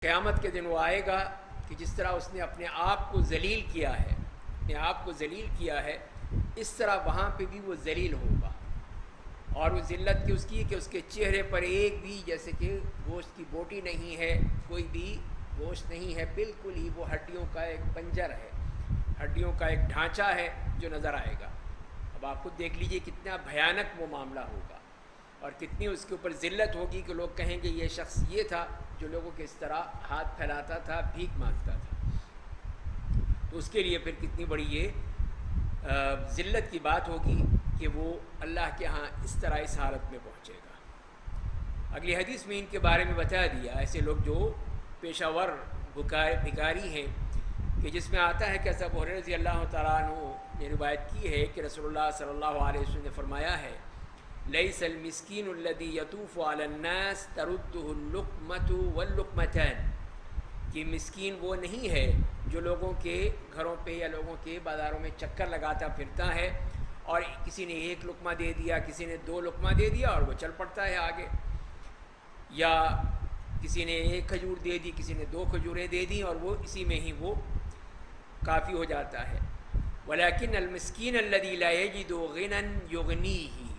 قیامت کے دن وہ آئے گا کہ جس طرح اس نے اپنے آپ کو ذلیل کیا ہے، اپنے آپ کو ذلیل کیا ہے، اس طرح وہاں پہ بھی وہ ذلیل ہوگا۔ اور وہ ذلت کی اس کی کہ اس کے چہرے پر ایک بھی جیسے کہ گوشت کی بوٹی نہیں ہے، کوئی بھی گوشت نہیں ہے، بالکل ہی وہ ہڈیوں کا ایک پنجر ہے، ہڈیوں کا ایک ڈھانچہ ہے جو نظر آئے گا۔ اب آپ خود دیکھ لیجئے کتنا بھیانک وہ معاملہ ہوگا اور کتنی اس کے اوپر ذلت ہوگی کہ لوگ کہیں گے یہ شخص یہ تھا جو لوگوں کے اس طرح ہاتھ پھیلاتا تھا، بھیک مانگتا تھا۔ تو اس کے لیے پھر کتنی بڑی یہ ذلت کی بات ہوگی کہ وہ اللہ کے ہاں اس طرح اس حالت میں پہنچے گا۔ اگلی حدیث میں ان کے بارے میں بتا دیا، ایسے لوگ جو پیشہ ور بھکاری ہیں، کہ جس میں آتا ہے کہ ابو ہریرہ رضی اللہ تعالیٰ عنہ نے روایت کی ہے کہ رسول اللہ صلی اللہ علیہ وسلم نے فرمایا ہے لیس المسکین الذی یطوف علی الناس ترده اللقمۃ واللقمتان، کہ مسکین وہ نہیں ہے جو لوگوں کے گھروں پہ یا لوگوں کے بازاروں میں چکر لگاتا پھرتا ہے اور کسی نے ایک لقمہ دے دیا، کسی نے دو لقمہ دے دیا اور وہ چل پڑتا ہے آگے، یا کسی نے ایک کھجور دے دی، کسی نے دو کھجوریں دے دی اور وہ اسی میں ہی وہ کافی ہو جاتا ہے۔ ولیکن المسکین الذی لا یجد غنی یغنیہ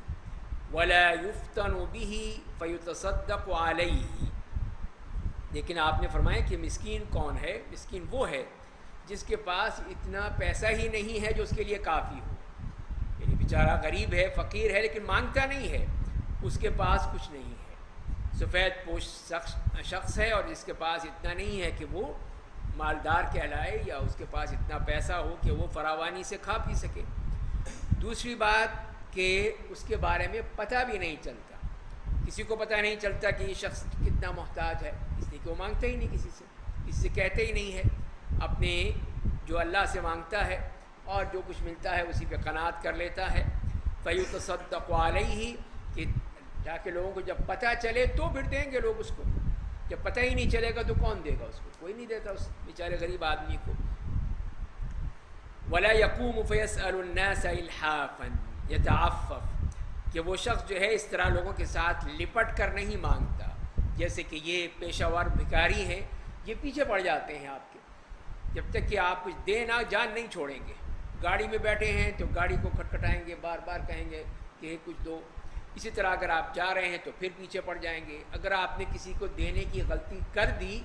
ولا یفتن بہ فیتصدق علیہ، لیکن آپ نے فرمایا کہ مسکین کون ہے؟ مسکین وہ ہے جس کے پاس اتنا پیسہ ہی نہیں ہے جو اس کے لیے کافی ہو، یعنی بیچارہ غریب ہے، فقیر ہے، لیکن مانگتا نہیں ہے، اس کے پاس کچھ نہیں ہے، سفید پوش شخص ہے اور جس کے پاس اتنا نہیں ہے کہ وہ مالدار کہلائے یا اس کے پاس اتنا پیسہ ہو کہ وہ فراوانی سے کھا پی سکے۔ دوسری بات کہ اس کے بارے میں پتہ بھی نہیں چلتا، کسی کو پتہ نہیں چلتا کہ یہ شخص کتنا محتاج ہے، اس لیے کہ وہ مانگتا ہی نہیں، کسی سے کہتے ہی نہیں ہے، اپنے جو اللہ سے مانگتا ہے اور جو کچھ ملتا ہے اسی پہ قناعت کر لیتا ہے۔ فیتصدق علیہ، کہ جا کے لوگوں کو جب پتہ چلے تو پھر دیں گے لوگ اس کو، جب پتہ ہی نہیں چلے گا تو کون دے گا اس کو؟ کوئی نہیں دیتا اس بیچارے غریب آدمی کو۔ ولا یقوم فیسأل الناس الحافا یتعفف، کہ وہ شخص جو ہے اس طرح لوگوں کے ساتھ لپٹ کر نہیں مانگتا، جیسے کہ یہ پیشہ ور بھکاری ہیں، یہ پیچھے پڑ جاتے ہیں آپ کے، جب تک کہ آپ کچھ دیں نہ جان نہیں چھوڑیں گے۔ گاڑی میں بیٹھے ہیں تو گاڑی کو کھٹکھٹائیں گے، بار بار کہیں گے کہ کچھ دو۔ اسی طرح اگر آپ جا رہے ہیں تو پھر پیچھے پڑ جائیں گے، اگر آپ نے کسی کو دینے کی غلطی کر دی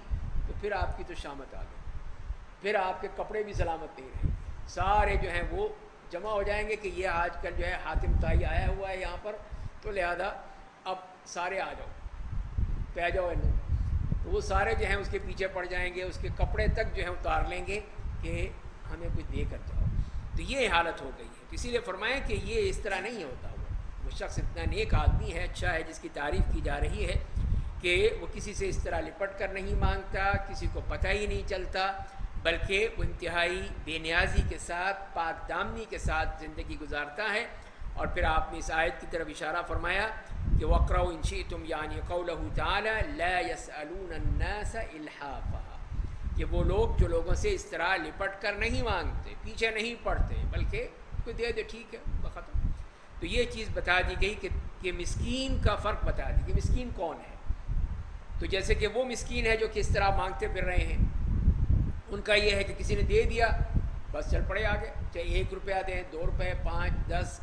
تو پھر آپ کی تو شامت آ گئی، پھر آپ کے کپڑے بھی سلامت نہیں رہیں، سارے جو ہیں وہ جمع ہو جائیں گے کہ یہ آج کل جو ہے حاتم طائی آیا ہوا ہے یہاں پر، تو لہذا اب سارے آ جاؤ، پہ جاؤ انہوں، تو وہ سارے جو ہیں اس کے پیچھے پڑ جائیں گے، اس کے کپڑے تک جو ہیں اتار لیں گے کہ ہمیں کچھ دے کر جاؤ۔ تو یہ حالت ہو گئی ہے، اسی لیے فرمایا کہ یہ اس طرح نہیں ہوتا، وہ شخص اتنا نیک آدمی ہے، اچھا ہے، جس کی تعریف کی جا رہی ہے کہ وہ کسی سے اس طرح لپٹ کر نہیں مانگتا، کسی کو پتہ ہی نہیں چلتا، بلکہ وہ انتہائی بے نیازی کے ساتھ، پاک دامنی کے ساتھ زندگی گزارتا ہے۔ اور پھر آپ نے اس آیت کی طرف اشارہ فرمایا کہ وَاقْرَؤْا إِن شِئْتُمْ، یعنی قَوْلَهُ تَعَالَى لَا يَسْأَلُونَ النَّاسَ إِلْحَافًا، کہ وہ لوگ جو لوگوں سے اس طرح لپٹ کر نہیں مانگتے، پیچھے نہیں پڑتے، بلکہ کوئی دے دے ٹھیک ہے بختم۔ تو یہ چیز بتا دی گئی کہ مسکین کا فرق بتا دی کہ مسکین کون ہے۔ تو جیسے کہ وہ مسکین ہے جو کس طرح مانگتے پھر رہے ہیں، ان کا یہ ہے کہ کسی نے دے دیا بس چل پڑے آگے، چاہے 1 روپیہ دیں، 2 روپے، 5، 10،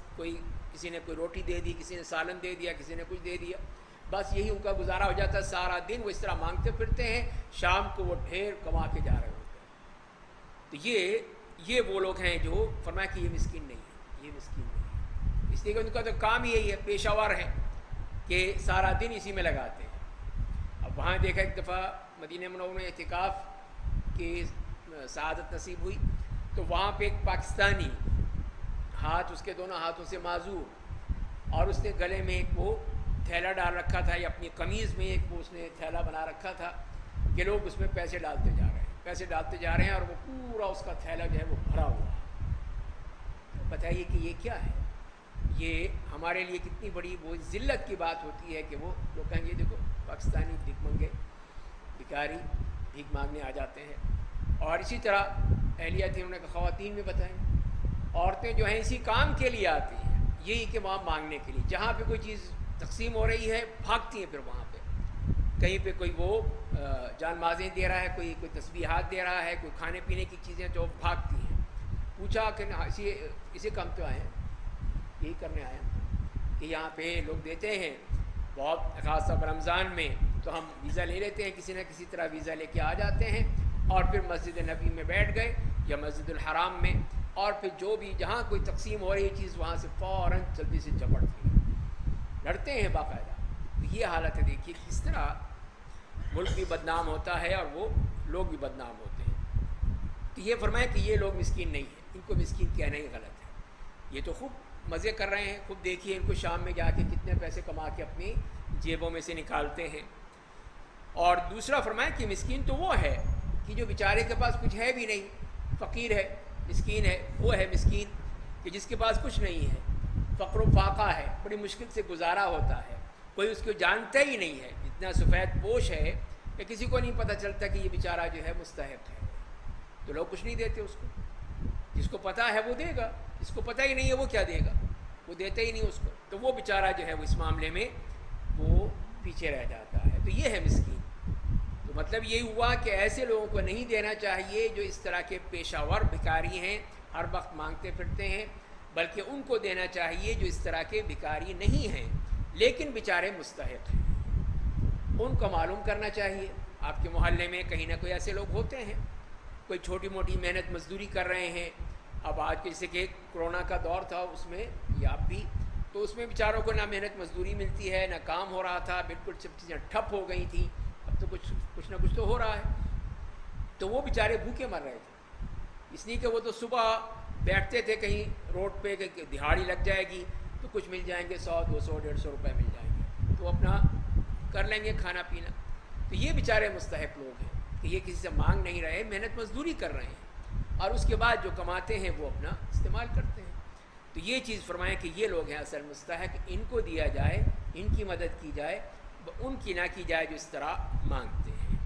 کسی نے کوئی روٹی دے دی، کسی نے سالن دے دیا، کسی نے کچھ دے دیا، بس یہی ان کا گزارا ہو جاتا ہے۔ سارا دن وہ اس طرح مانگتے پھرتے ہیں، شام کو وہ ڈھیر کما کے جا رہے ہوتے ہیں۔ تو یہ وہ لوگ ہیں جو فرمایا کہ یہ مسکین نہیں ہے، یہ مسکین نہیں ہے، اس لیے کہ ان کا تو کام یہی ہے، پیشہ ور ہے کہ سارا دن اسی میں لگاتے ہیں۔ اب وہاں دیکھا ایک دفعہ مدینہ منورہ میں اعتکاف کی سعادت نصیب ہوئی، تو وہاں پہ ایک پاکستانی، ہاتھ اس کے دونوں ہاتھوں سے معذور، اور اس نے گلے میں ایک وہ تھیلا ڈال رکھا تھا، یا اپنی قمیض میں ایک وہ اس نے تھیلا بنا رکھا تھا کہ لوگ اس میں پیسے ڈالتے جا رہے ہیں، پیسے ڈالتے جا رہے ہیں، اور وہ پورا اس کا تھیلا جو ہے وہ بھرا ہوا ہے۔ بتائیے کہ یہ کیا ہے؟ یہ ہمارے لیے کتنی بڑی وہ ذلت کی بات ہوتی ہے کہ وہ لوگ کہیں گے دیکھو پاکستانی بھیک منگے، بھکاری بھیک مانگنے آ جاتے ہیں۔ اور اسی طرح اہلیہ تھی، انہوں نے کہا خواتین میں بتائیں، عورتیں جو ہیں اسی کام کے لیے آتی ہیں، یہی کہ وہاں مانگنے کے لیے، جہاں پہ کوئی چیز تقسیم ہو رہی ہے بھاگتی ہیں پھر وہاں پہ، کہیں پہ کوئی وہ جان مازیں دے رہا ہے، کوئی تسبیحات دے رہا ہے، کوئی کھانے پینے کی چیزیں جو بھاگتی ہیں. پوچھا کہ اسی کام پہ آئے ہیں، یہی کرنے آئے ہیں کہ یہاں پہ لوگ دیتے ہیں بہت، خاص طور پر رمضان میں تو ہم ویزا لے لیتے ہیں، کسی نہ کسی طرح ویزا لے کے آ جاتے ہیں اور پھر مسجد نبی میں بیٹھ گئے یا مسجد الحرام میں، اور پھر جو بھی جہاں کوئی تقسیم ہو رہی چیز وہاں سے فوراً جلدی سے چپٹ لی، لڑتے ہیں باقاعدہ. تو یہ حالت ہے، دیکھیے کس طرح ملک بھی بدنام ہوتا ہے اور وہ لوگ بھی بدنام ہوتے ہیں. تو یہ فرمائے کہ یہ لوگ مسکین نہیں ہیں، ان کو مسکین کہنا ہی غلط ہے. یہ تو خوب مزے کر رہے ہیں، خوب دیکھیے ان کو شام میں جا کے کتنے پیسے کما کے اپنی جیبوں میں سے نکالتے ہیں. اور دوسرا فرمائے کہ مسکین تو وہ ہے کہ جو بیچارے کے پاس کچھ ہے بھی نہیں، فقیر ہے، مسکین ہے، وہ ہے مسکین کہ جس کے پاس کچھ نہیں ہے، فقر و فاقہ ہے، بڑی مشکل سے گزارا ہوتا ہے، کوئی اس کو جانتا ہی نہیں ہے، اتنا سفید پوش ہے کہ کسی کو نہیں پتہ چلتا کہ یہ بیچارہ جو ہے مستحق ہے. تو لوگ کچھ نہیں دیتے اس کو. جس کو پتہ ہے وہ دے گا، جس کو پتہ ہی نہیں ہے وہ کیا دے گا، وہ دیتے ہی نہیں اس کو. تو وہ بیچارہ جو ہے وہ اس معاملے میں وہ پیچھے رہ جاتا ہے. تو یہ ہے مسکین. تو مطلب یہ ہوا کہ ایسے لوگوں کو نہیں دینا چاہیے جو اس طرح کے پیشہ ور بھکاری ہیں، ہر وقت مانگتے پھرتے ہیں، بلکہ ان کو دینا چاہیے جو اس طرح کے بھکاری نہیں ہیں لیکن بیچارے مستحق ہیں. ان کو معلوم کرنا چاہیے. آپ کے محلے میں کہیں نہ کوئی ایسے لوگ ہوتے ہیں، کوئی چھوٹی موٹی محنت مزدوری کر رہے ہیں. اب آج کے جیسے کہ کرونا کا دور تھا اس میں، یا اب بھی، تو اس میں بیچاروں کو نہ محنت مزدوری ملتی ہے، نہ کام ہو رہا تھا، بالکل سب چیزیں ٹھپ ہو گئی تھیں. اب تو کچھ نہ کچھ تو ہو رہا ہے. تو وہ بیچارے بھوکے مر رہے تھے، اس لیے کہ وہ تو صبح بیٹھتے تھے کہیں روڈ پہ کہ دہاڑی لگ جائے گی تو کچھ مل جائیں گے، 100 200 150 روپے مل جائیں گے، تو اپنا کر لیں گے کھانا پینا. تو یہ بیچارے مستحق لوگ ہیں کہ یہ کسی سے مانگ نہیں رہے، محنت مزدوری کر رہے ہیں اور اس کے بعد جو کماتے ہیں وہ اپنا استعمال کرتے ہیں. تو یہ چیز فرمائیں کہ یہ لوگ ہیں اصل مستحق، ان کو دیا جائے، ان کی مدد کی جائے، ان کی نہ کی جائے جو اس طرح مانگتے ہیں.